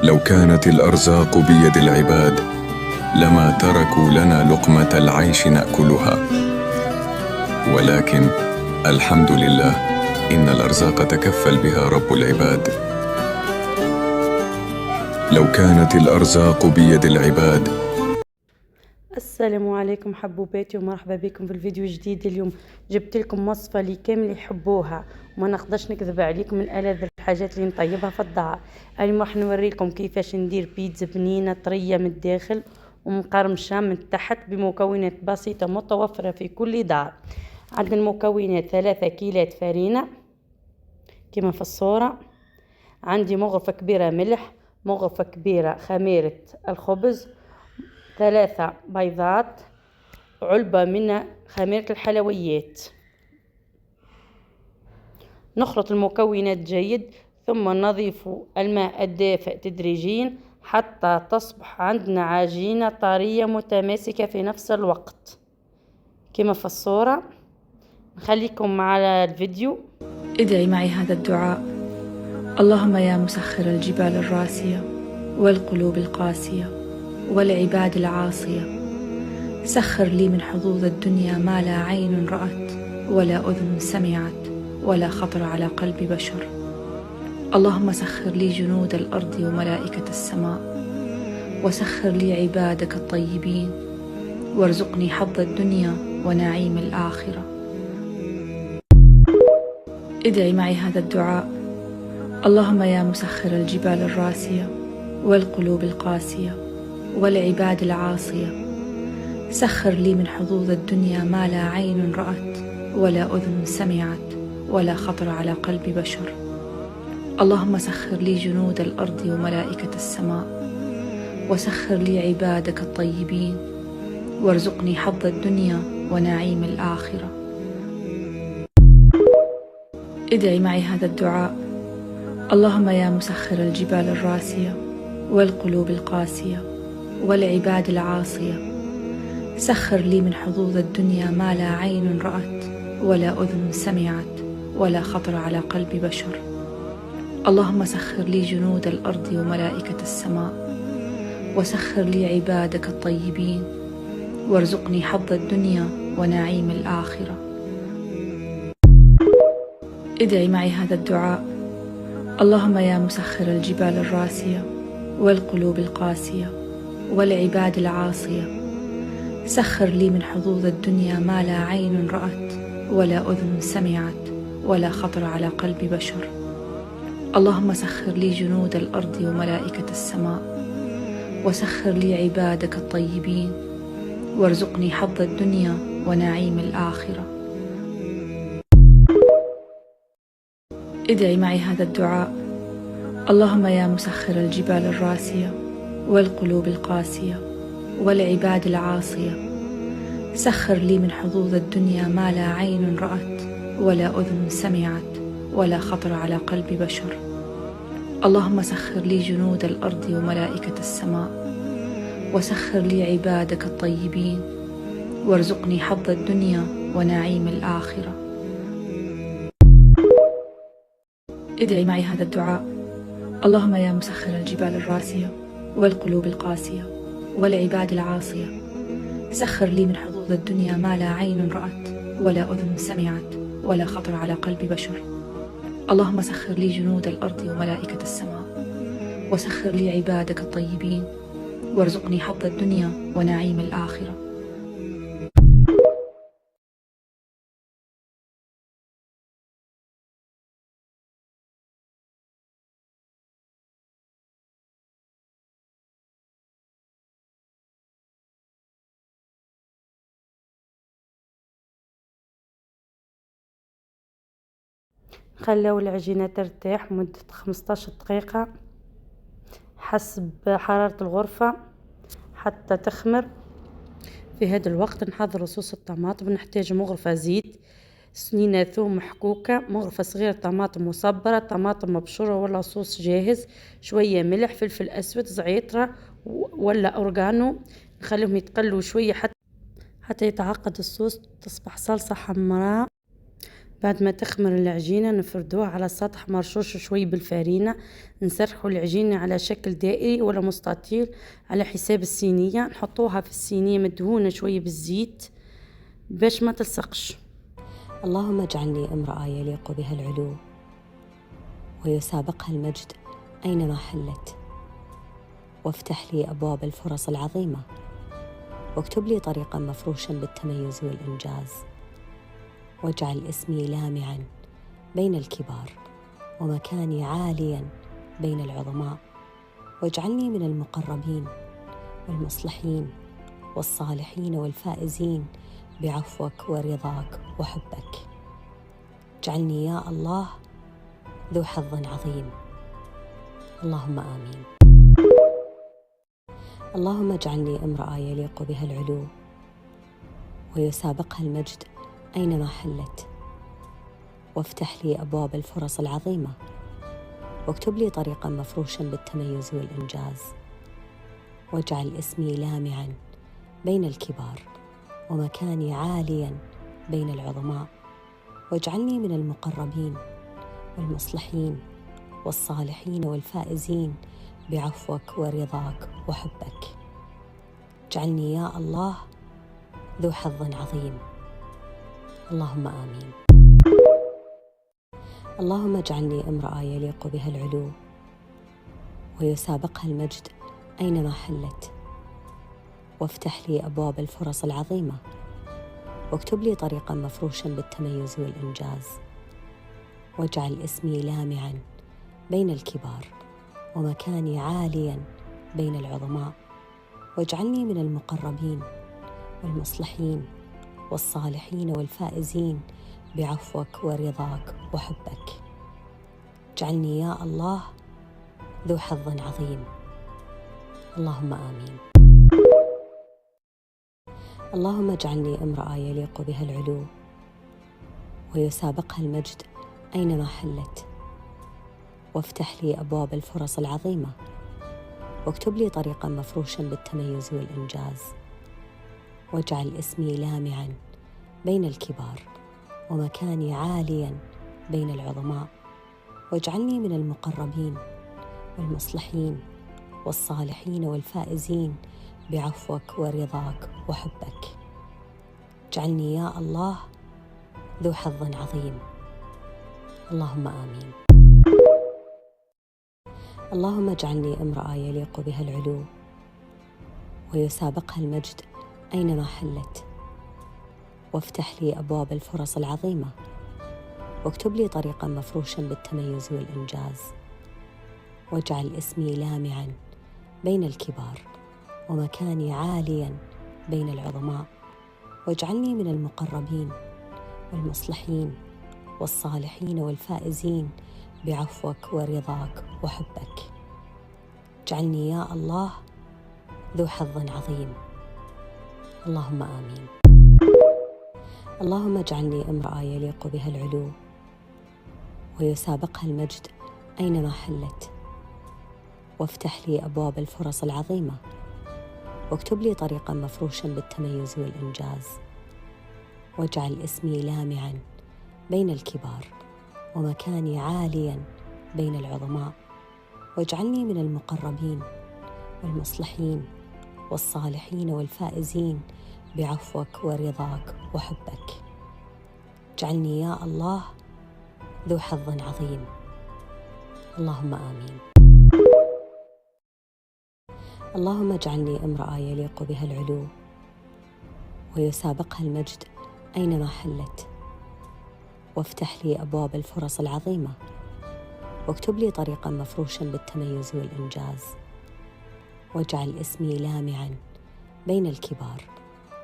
لو كانت الأرزاق بيد العباد لما تركوا لنا لقمة العيش نأكلها، ولكن الحمد لله إن الأرزاق تكفل بها رب العباد. لو كانت الأرزاق بيد العباد. السلام عليكم حبوباتي ومرحبا بكم في الفيديو جديد. اليوم جبت لكم وصفة اللي كامل يحبوها وما نقدرش نكذب عليكم، من ألذ الحاجات اللي نطيبها في الدار. اليوم راح نوري لكم كيفاش ندير بيتزا بنينة طرية من الداخل ومقرمشة من تحت بمكونات بسيطة متوفرة في كل دار. عندنا المكونات 3 كيلات فرينة كما في الصورة، عندي مغرفة كبيرة ملح، مغرفة كبيرة خميرة الخبز، 3 بيضات، علبة من خميرة الحلويات. نخلط المكونات جيد ثم نضيف الماء الدافئ تدريجيا حتى تصبح عندنا عجينة طرية متماسكة في نفس الوقت كما في الصورة. نخليكم مع الفيديو. ادعي معي هذا الدعاء: اللهم يا مسخر الجبال الراسية والقلوب القاسية والعباد العاصية، سخر لي من حظوظ الدنيا ما لا عين رأت ولا أذن سمعت ولا خطر على قلب بشر. اللهم سخر لي جنود الأرض وملائكة السماء، وسخر لي عبادك الطيبين، وارزقني حظ الدنيا ونعيم الآخرة. ادعي معي هذا الدعاء: اللهم يا مسخر الجبال الراسية والقلوب القاسية والعباد العاصية، سخر لي من حظوظ الدنيا ما لا عين رأت ولا أذن سمعت ولا خطر على قلب بشر. اللهم سخر لي جنود الأرض وملائكة السماء، وسخر لي عبادك الطيبين، وارزقني حظ الدنيا ونعيم الآخرة. ادعي معي هذا الدعاء: اللهم يا مسخر الجبال الراسية والقلوب القاسية والعباد العاصية، سخر لي من حظوظ الدنيا ما لا عين رأت ولا أذن سمعت ولا خطر على قلب بشر. اللهم سخر لي جنود الأرض وملائكة السماء، وسخر لي عبادك الطيبين، وارزقني حظ الدنيا ونعيم الآخرة. ادعي معي هذا الدعاء: اللهم يا مسخر الجبال الراسية والقلوب القاسية والعباد العاصية، سخر لي من حظوظ الدنيا ما لا عين رأت ولا أذن سمعت ولا خطر على قلب بشر. اللهم سخر لي جنود الأرض وملائكة السماء، وسخر لي عبادك الطيبين، وارزقني حظ الدنيا ونعيم الآخرة. ادعي معي هذا الدعاء: اللهم يا مسخر الجبال الراسية والقلوب القاسية والعباد العاصية، سخر لي من حظوظ الدنيا ما لا عين رأت ولا أذن سمعت ولا خطر على قلب بشر. اللهم سخر لي جنود الأرض وملائكة السماء، وسخر لي عبادك الطيبين، وارزقني حظ الدنيا ونعيم الآخرة. ادعي معي هذا الدعاء: اللهم يا مسخر الجبال الراسية والقلوب القاسية والعباد العاصية، سخر لي من حظوظ الدنيا ما لا عين رأت ولا أذن سمعت ولا خطر على قلب بشر. اللهم سخر لي جنود الأرض وملائكة السماء، وسخر لي عبادك الطيبين، وارزقني حظ الدنيا ونعيم الآخرة. خلوا العجينة ترتاح مدة 15 دقيقة حسب حرارة الغرفة حتى تخمر. في هذا الوقت نحضر صوص الطماطم. نحتاج مغرفة زيت، سنينة ثوم محكوكة، مغرفة صغيرة طماطم مصبرة، طماطم مبشورة ولا صوص جاهز، شوية ملح، فلفل أسود، زعترة ولا أورغانو. نخليهم يتقلوا شوية حتى يتعقد الصوص، تصبح صلصة حمراء. بعد ما تخمر العجينة نفردوها على سطح مرشوش شوي بالفارينة. نسرحوا العجينة على شكل دائري ولا مستطيل على حساب الصينية. نحطوها في الصينية مدهونة شوي بالزيت باش ما تلصقش. اللهم اجعلني امرأة يليق بها العلو ويسابقها المجد أينما حلت، وافتح لي أبواب الفرص العظيمة، واكتب لي طريقا مفروشا بالتميز والإنجاز، واجعل اسمي لامعا بين الكبار ومكاني عاليا بين العظماء، واجعلني من المقربين والمصلحين والصالحين والفائزين بعفوك ورضاك وحبك. اجعلني يا الله ذو حظ عظيم. اللهم آمين. اللهم اجعلني امرأة يليق بها العلو ويسابقها المجد أينما حلت، وافتح لي أبواب الفرص العظيمة، واكتب لي طريقا مفروشا بالتميز والإنجاز، واجعل اسمي لامعا بين الكبار ومكاني عاليا بين العظماء، واجعلني من المقربين والمصلحين والصالحين والفائزين بعفوك ورضاك وحبك. اجعلني يا الله ذو حظ عظيم. اللهم آمين. اللهم اجعلني امرأة يليق بها العلو ويسابقها المجد أينما حلت، وافتح لي أبواب الفرص العظيمة، واكتب لي طريقا مفروشا بالتميز والإنجاز، واجعل اسمي لامعا بين الكبار ومكاني عاليا بين العظماء، واجعلني من المقربين والمصلحين والصالحين والفائزين بعفوك ورضاك وحبك. اجعلني يا الله ذو حظ عظيم. اللهم آمين. اللهم اجعلني امرأة يليق بها العلو ويسابقها المجد أينما حلت، وافتح لي أبواب الفرص العظيمة، واكتب لي طريقا مفروشا بالتميز والإنجاز، واجعل اسمي لامعا بين الكبار ومكاني عاليا بين العظماء، واجعلني من المقربين والمصلحين والصالحين والفائزين بعفوك ورضاك وحبك. اجعلني يا الله ذو حظ عظيم. اللهم آمين. اللهم اجعلني امرأة يليق بها العلو ويسابقها المجد أينما حلت، وافتح لي أبواب الفرص العظيمة، واكتب لي طريقا مفروشا بالتميز والإنجاز، واجعل اسمي لامعا بين الكبار ومكاني عاليا بين العظماء، واجعلني من المقربين والمصلحين والصالحين والفائزين بعفوك ورضاك وحبك. اجعلني يا الله ذو حظ عظيم. اللهم آمين. اللهم اجعلني امرأة يليق بها العلو ويسابقها المجد أينما حلت، وافتح لي أبواب الفرص العظيمة، واكتب لي طريقا مفروشا بالتميز والإنجاز، واجعل اسمي لامعا بين الكبار ومكاني عاليا بين العظماء، واجعلني من المقربين والمصلحين والصالحين والفائزين بعفوك ورضاك وحبك. اجعلني يا الله ذو حظ عظيم. اللهم آمين. اللهم اجعلني امرأة يليق بها العلو ويسابقها المجد أينما حلت، وافتح لي أبواب الفرص العظيمة، واكتب لي طريقا مفروشا بالتميز والإنجاز، واجعل اسمي لامعا بين الكبار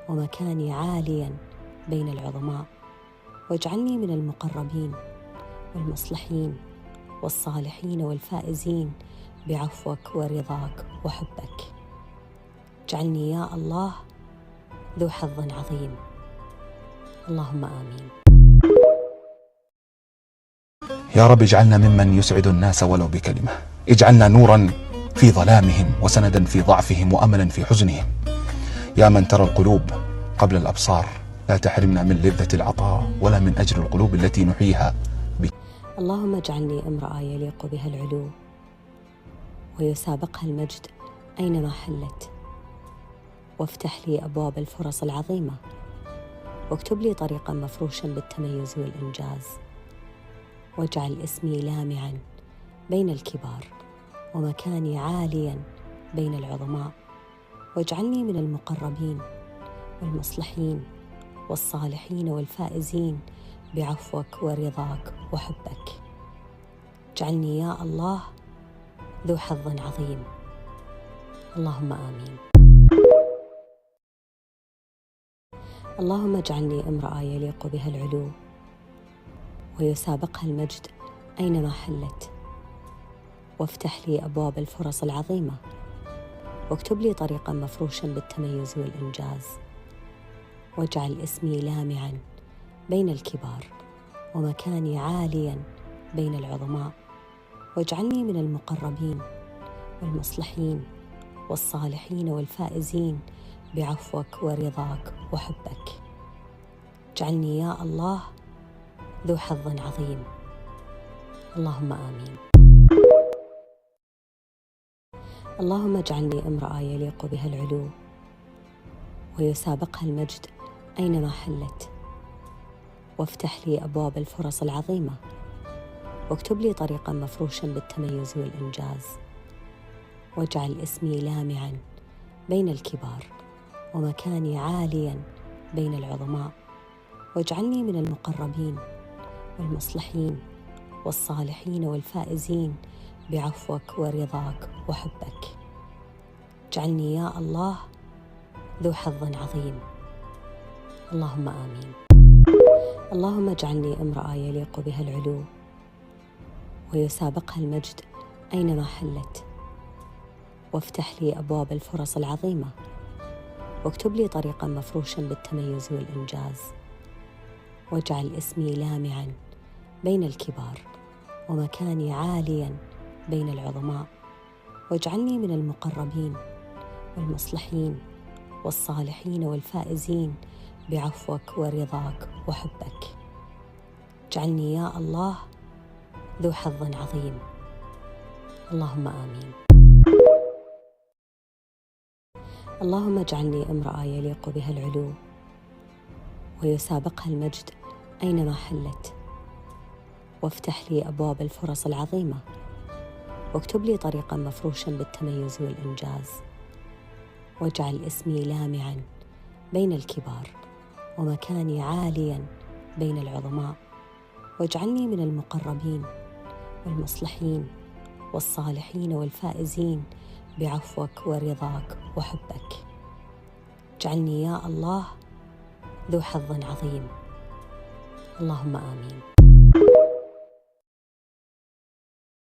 ومكاني عاليا بين العظماء، واجعلني من المقربين والمصلحين والصالحين والفائزين بعفوك ورضاك وحبك. اجعلني يا الله ذو حظ عظيم. اللهم آمين. يا رب اجعلنا ممن يسعد الناس ولو بكلمة، اجعلنا نورا في ظلامهم وسندا في ضعفهم وأملا في حزنهم. يا من ترى القلوب قبل الأبصار لا تحرمنا من لذة العطاء ولا من أجر القلوب التي نحييها بك. اللهم اجعلني امرأة يليق بها العلو ويسابقها المجد أينما حلت، وافتح لي أبواب الفرص العظيمة، واكتب لي طريقا مفروشا بالتميز والإنجاز، واجعل اسمي لامعا بين الكبار ومكاني عاليا بين العظماء، واجعلني من المقربين والمصلحين والصالحين والفائزين بعفوك ورضاك وحبك. اجعلني يا الله ذو حظ عظيم. اللهم آمين. اللهم اجعلني امرأة يليق بها العلو ويسابقها المجد أينما حلت، وافتح لي أبواب الفرص العظيمة، واكتب لي طريقا مفروشا بالتميز والإنجاز، واجعل اسمي لامعا بين الكبار ومكاني عاليا بين العظماء، واجعلني من المقربين والمصلحين والصالحين والفائزين بعفوك ورضاك وحبك. اجعلني يا الله ذو حظ عظيم. اللهم آمين. اللهم اجعلني امرأة يليق بها العلو ويسابقها المجد أينما حلت، وافتح لي أبواب الفرص العظيمة، واكتب لي طريقا مفروشا بالتميز والإنجاز، واجعل اسمي لامعا بين الكبار ومكاني عاليا بين العظماء، واجعلني من المقربين والمصلحين والصالحين والفائزين بعفوك ورضاك وحبك. اجعلني يا الله ذو حظ عظيم. اللهم آمين. اللهم اجعلني امرأة يليق بها العلو ويسابقها المجد أينما حلت، وافتح لي أبواب الفرص العظيمة، واكتب لي طريقا مفروشا بالتميز والإنجاز، واجعل اسمي لامعا بين الكبار ومكاني عاليا بين العظماء، واجعلني من المقربين والمصلحين والصالحين والفائزين بعفوك ورضاك وحبك. اجعلني يا الله ذو حظ عظيم. اللهم آمين. اللهم اجعلني امرأة يليق بها العلو ويسابقها المجد أينما حلت، وافتح لي أبواب الفرص العظيمة، واكتب لي طريقا مفروشا بالتميز والإنجاز، واجعل اسمي لامعا بين الكبار ومكاني عاليا بين العظماء، واجعلني من المقربين والمصلحين والصالحين والفائزين بعفوك ورضاك وحبك. اجعلني يا الله ذو حظ عظيم. اللهم آمين.